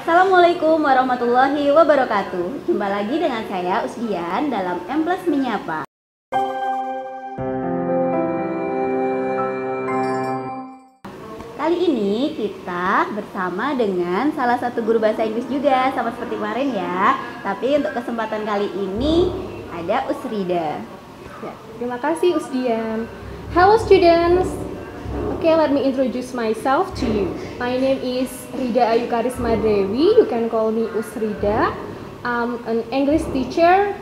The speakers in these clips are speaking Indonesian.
Assalamualaikum warahmatullahi wabarakatuh. Jumpa lagi dengan saya Usdian dalam M+ Menyapa. Kali ini kita bersama dengan salah satu guru bahasa Inggris juga, sama seperti kemarin ya. Tapi untuk kesempatan kali ini ada Usrida. Ya, terima kasih Usdian. Hello students. Okay, let me introduce myself to you. My name is Rida Ayu Karisma Dewi. You can call me Usrida. I'm an English teacher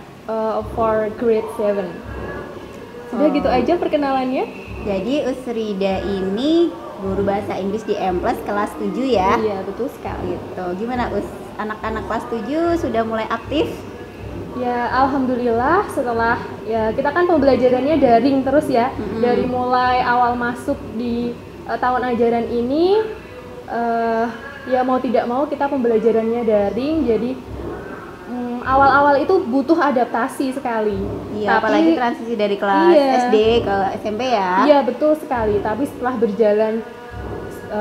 for grade 7. Sudah gitu aja perkenalannya? Jadi Usrida ini guru bahasa Inggris di M+ kelas 7 ya? Iya, betul sekali. Gitu. Gimana Us? Anak-anak kelas 7 sudah mulai aktif? Ya, alhamdulillah setelah ya kita kan pembelajarannya daring terus ya. Dari mulai awal masuk di tahun ajaran ini ya mau tidak mau kita pembelajarannya daring, jadi awal-awal itu butuh adaptasi sekali. Iya, apalagi transisi dari kelas SD ke SMP ya. Iya, betul sekali. Tapi setelah berjalan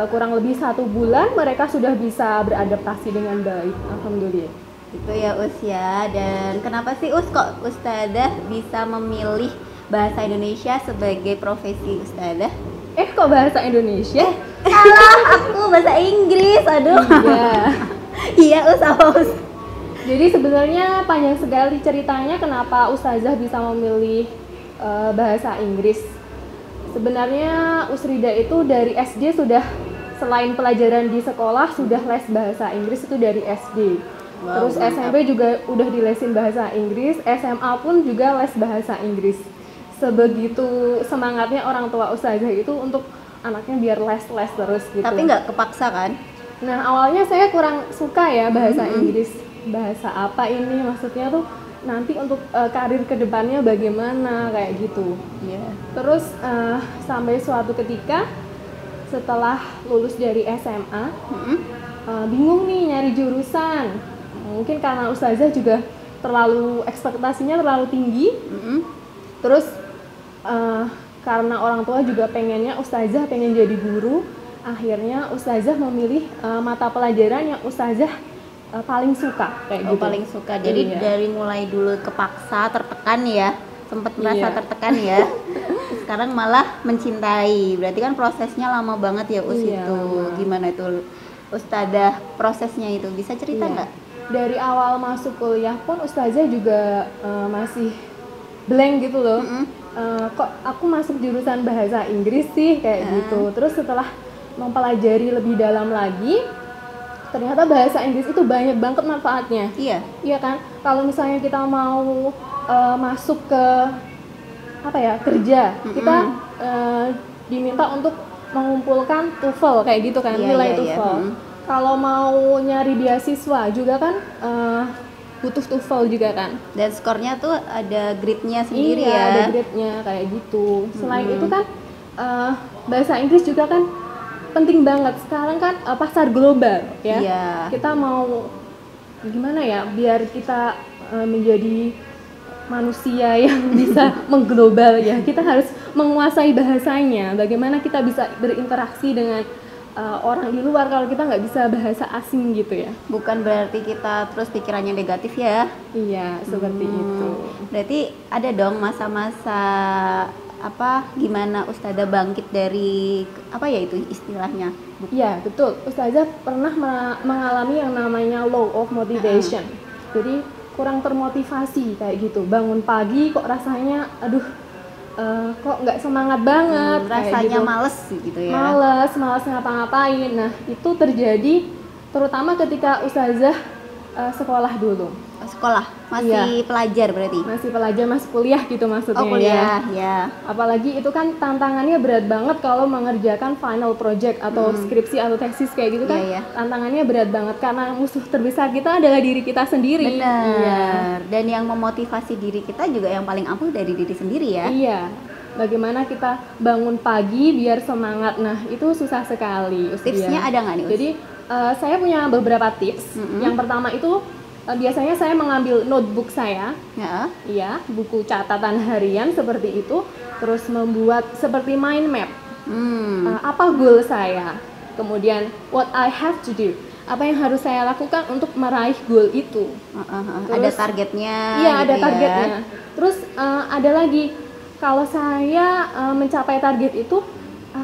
kurang lebih 1 bulan, mereka sudah bisa beradaptasi dengan baik. Alhamdulillah. Itu ya Us ya. Dan kenapa sih Us kok Ustadzah bisa memilih bahasa Indonesia sebagai profesi Ustadzah? Kok bahasa Indonesia? Salah, aku bahasa Inggris. Aduh. Iya. Iya Us, apa Us? Jadi sebenarnya panjang sekali ceritanya kenapa Ustazah bisa memilih bahasa Inggris. Sebenarnya Usrida itu dari SD sudah, selain pelajaran di sekolah, sudah les bahasa Inggris itu dari SD. Wow, terus mantap. SMP juga udah dilesin bahasa Inggris, SMA pun juga les bahasa Inggris. Sebegitu semangatnya orang tua Ustazah itu untuk anaknya biar les terus gitu. Tapi nggak kepaksa kan? Nah, awalnya saya kurang suka ya bahasa Inggris. Bahasa apa ini, maksudnya tuh nanti untuk karir kedepannya bagaimana, kayak gitu. Iya. Terus sampai suatu ketika setelah lulus dari SMA, bingung nih nyari jurusan. Mungkin karena Ustazah juga ekspektasinya terlalu tinggi. Terus karena orang tua juga pengennya Ustazah pengen jadi guru, akhirnya Ustazah memilih mata pelajaran yang Ustazah paling suka, kayak gitu. Paling suka. Jadi iya. Dari mulai dulu kepaksa, tertekan ya, sempat merasa tertekan ya. Sekarang malah mencintai. Berarti kan prosesnya lama banget ya Us itu. Lama. Gimana itu Ustadzah prosesnya itu? Bisa cerita nggak? Dari awal masuk kuliah pun Ustazah juga masih blank gitu loh. Kok aku masuk jurusan bahasa Inggris sih, kayak gitu. Terus setelah mempelajari lebih dalam lagi, ternyata bahasa Inggris itu banyak banget manfaatnya. Iya kan? Kalau misalnya kita mau masuk ke kerja, kita diminta untuk mengumpulkan TOEFL kayak gitu kan, nilai TOEFL. Kalau mau nyari beasiswa juga kan butuh TOEFL juga kan. Dan skornya tuh ada grade-nya sendiri ya. Ada grade-nya kayak gitu. Selain itu kan bahasa Inggris juga kan penting banget. Sekarang kan pasar global ya. Kita mau gimana ya biar kita menjadi manusia yang bisa mengglobal ya. Kita harus menguasai bahasanya. Bagaimana kita bisa berinteraksi dengan orang di luar kalau kita nggak bisa bahasa asing gitu ya. Bukan berarti kita terus pikirannya negatif ya. Iya, seperti itu. Berarti ada dong masa-masa gimana Ustazah bangkit dari itu istilahnya? Iya, betul. Ustazah pernah mengalami yang namanya low of motivation. Jadi kurang termotivasi kayak gitu. Bangun pagi kok rasanya kok nggak semangat banget, rasanya gitu. Males gitu ya. Males ngapa-ngapain. Nah, itu terjadi terutama ketika Ustazah sekolah dulu. Sekolah? Masih pelajar berarti? Masih pelajar, masih kuliah gitu maksudnya. Oh, kuliah, ya. Apalagi itu kan tantangannya berat banget kalau mengerjakan final project atau skripsi atau tesis kayak gitu kan. Tantangannya berat banget karena musuh terbesar kita adalah diri kita sendiri. Benar. Dan yang memotivasi diri kita juga yang paling ampuh dari diri sendiri ya. Iya. Bagaimana kita bangun pagi biar semangat. Nah, itu susah sekali. Tipsnya ada nggak nih? Jadi saya punya beberapa tips. Yang pertama itu biasanya saya mengambil notebook saya, buku catatan harian seperti itu, terus membuat seperti mind map. Apa goal saya, kemudian what I have to do, apa yang harus saya lakukan untuk meraih goal itu. Ada targetnya. Iya, gitu ada ya. targetnya. Terus ada lagi, kalau saya mencapai target itu,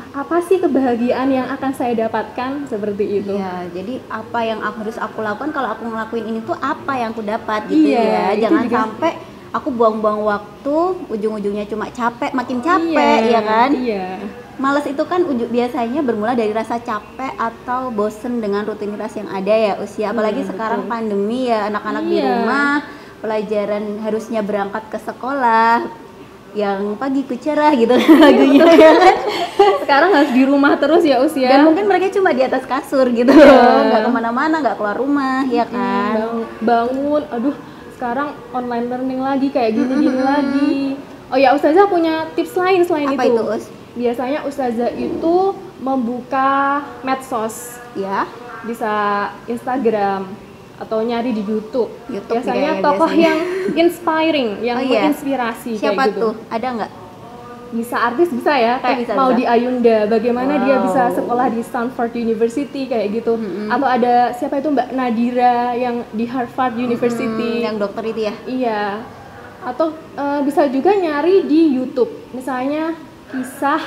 apa sih kebahagiaan yang akan saya dapatkan, seperti itu. Iya, jadi apa yang harus aku lakukan kalau aku ngelakuin ini tuh apa yang aku dapat gitu Iya, ya. itu Jangan juga. sampai aku buang-buang waktu, ujung-ujungnya cuma capek, makin capek ya kan. Iya. Males itu kan biasanya bermula dari rasa capek atau bosen dengan rutinitas yang ada ya usia. Apalagi sekarang betul. pandemi ya, anak-anak di Iya. rumah, pelajaran harusnya berangkat ke sekolah, yang pagi ku cerah gitu lagunya ya kan. Sekarang harus di rumah terus ya usia. Dan mungkin mereka cuma di atas kasur gitu, Iya. nggak kemana-mana, nggak keluar rumah ya kan. Bangun, aduh sekarang online learning lagi kayak gini-gini lagi. Oh ya, Ustazah punya tips lain selain Apa itu. itu, Us? Biasanya Ustazah itu membuka medsos, Ya, bisa Instagram atau nyari di YouTube. YouTube Biasanya kayaknya tokoh biasanya. yang inspiring, yang Oh iya. menginspirasi siapa kayak gitu. tuh? Ada nggak? Bisa artis bisa ya, kayak bisa, Maudy bisa. Ayunda, bagaimana dia Wow. bisa sekolah di Stanford University kayak gitu. Atau ada siapa itu Mbak Nadira yang di Harvard University. Yang dokter itu ya? Iya. Atau bisa juga nyari di YouTube, misalnya kisah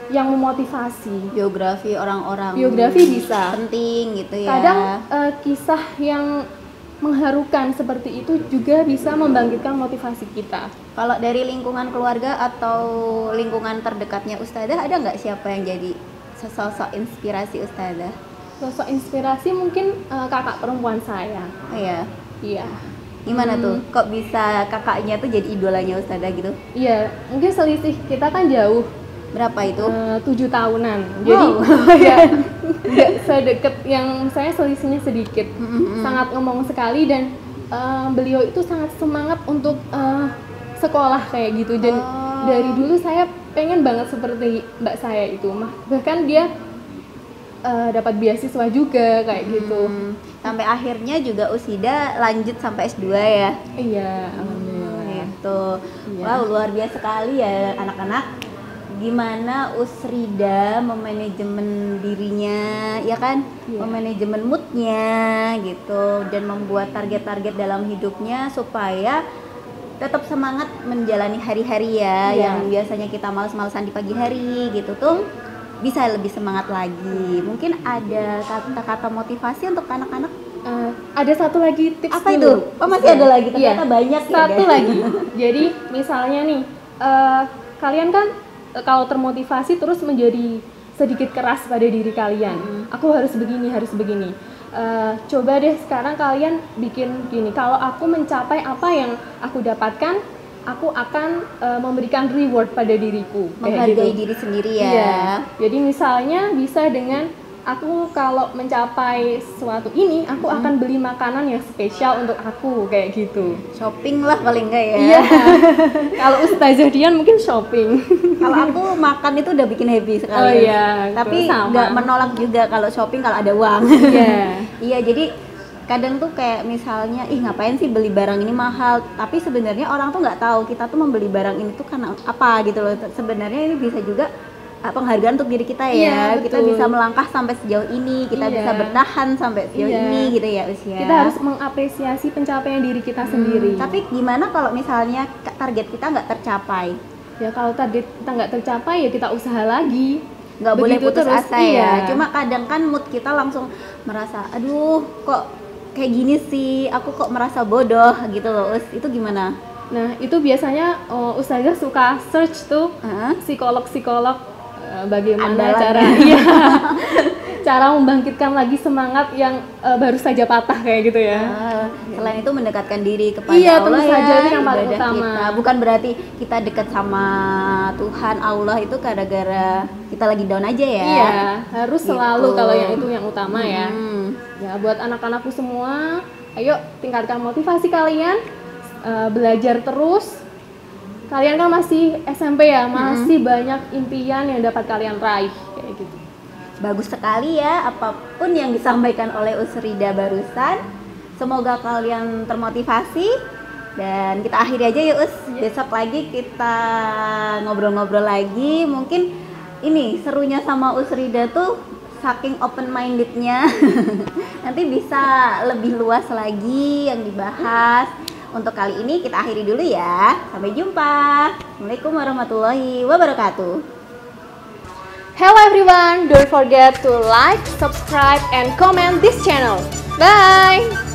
yang memotivasi. Biografi orang-orang Biografi bisa. penting gitu ya. Kadang kisah yang mengharukan seperti itu juga bisa membangkitkan motivasi kita. Kalau dari lingkungan keluarga atau lingkungan terdekatnya Ustazah, ada nggak siapa yang jadi sosok inspirasi Ustazah? Sosok inspirasi mungkin kakak perempuan saya. Oh ya, Iya. gimana tuh? Kok bisa kakaknya tuh jadi idolanya Ustazah gitu? Iya, mungkin selisih kita kan jauh, Berapa itu? 7 tahunan. Jadi nggak sedekat yang saya selisihnya sedikit. Sangat ngomong sekali dan beliau itu sangat semangat untuk sekolah kayak gitu. Dan dari dulu saya pengen banget seperti mbak saya itu. Bahkan dia dapat beasiswa juga kayak gitu. Sampai akhirnya juga Usida lanjut sampai S2 ya? Iya, alhamdulillah. Gitu. Iya. Wow, luar biasa sekali ya anak-anak. Gimana Usrida memanajemen dirinya, ya kan? Iya. Memanajemen moodnya gitu, dan membuat target-target dalam hidupnya supaya tetap semangat menjalani hari-hari ya, Iya. yang biasanya kita males-malesan di pagi hari gitu tuh bisa lebih semangat lagi. Mungkin ada kata-kata motivasi untuk anak-anak? Ada satu lagi tips Apa dulu. itu? Oh, masih ada lagi? Ternyata Iya. banyak ya, Satu guys. lagi. Jadi misalnya nih, kalian kan kalau termotivasi terus menjadi sedikit keras pada diri kalian. Aku harus begini, harus begini. Coba deh sekarang kalian bikin gini. Kalau aku mencapai apa yang aku dapatkan, aku akan memberikan reward pada diriku. Kayak Menghargai gitu. diri sendiri ya. Iya. Jadi misalnya bisa dengan aku kalau mencapai sesuatu ini, aku akan beli makanan yang spesial untuk aku kayak gitu. Shopping lah paling enggak ya. Iya. Kalau Ustazah Dian mungkin shopping. Kalau aku makan itu udah bikin happy sekali. Oh iya, Tapi itu sama. nggak menolak juga kalau shopping kalau ada uang. Iya. Iya, jadi kadang tuh kayak misalnya, ih ngapain sih beli barang ini mahal? Tapi sebenarnya orang tuh nggak tahu kita tuh membeli barang ini tuh karena apa gitu loh. Sebenarnya ini bisa juga penghargaan untuk diri kita ya. Iya, Kita betul. bisa melangkah sampai sejauh ini, kita Iya. bisa bertahan sampai sejauh Iya. ini gitu ya usia. Kita harus mengapresiasi pencapaian diri kita sendiri. Tapi gimana kalau misalnya target kita nggak tercapai? Ya kalau target kita nggak tercapai ya kita usaha lagi. Nggak boleh Begitu putus terus, asa iya. ya. Cuma kadang kan mood kita langsung merasa, aduh kok kayak gini sih, aku kok merasa bodoh gitu loh. Itu gimana? Nah itu biasanya Ustazah suka search tuh Hah? psikolog-psikolog bagaimana Andalan cara ya. iya, cara membangkitkan lagi semangat yang baru saja patah kayak gitu ya. Selain itu mendekatkan diri kepada Iya, Allah tentu ya, saja, itu yang paling ibadah utama. kita. Bukan berarti kita dekat sama Tuhan Allah itu gara-gara kita lagi down aja ya. Iya, harus Gitu. selalu kalau yang itu yang utama ya. Hmm. Ya buat anak-anakku semua, ayo tingkatkan motivasi kalian, belajar terus. Kalian kan masih SMP ya, masih banyak impian yang dapat kalian raih kayak gitu. Bagus sekali ya apapun yang disampaikan oleh Usrida barusan. Semoga kalian termotivasi dan kita akhiri aja ya Us. Besok lagi kita ngobrol-ngobrol lagi. Mungkin ini serunya sama Usrida tuh saking open mindednya nanti bisa lebih luas lagi yang dibahas. Untuk kali ini kita akhiri dulu ya. Sampai jumpa. Assalamualaikum warahmatullahi wabarakatuh. Hello everyone, don't forget to like, subscribe, and comment this channel. Bye!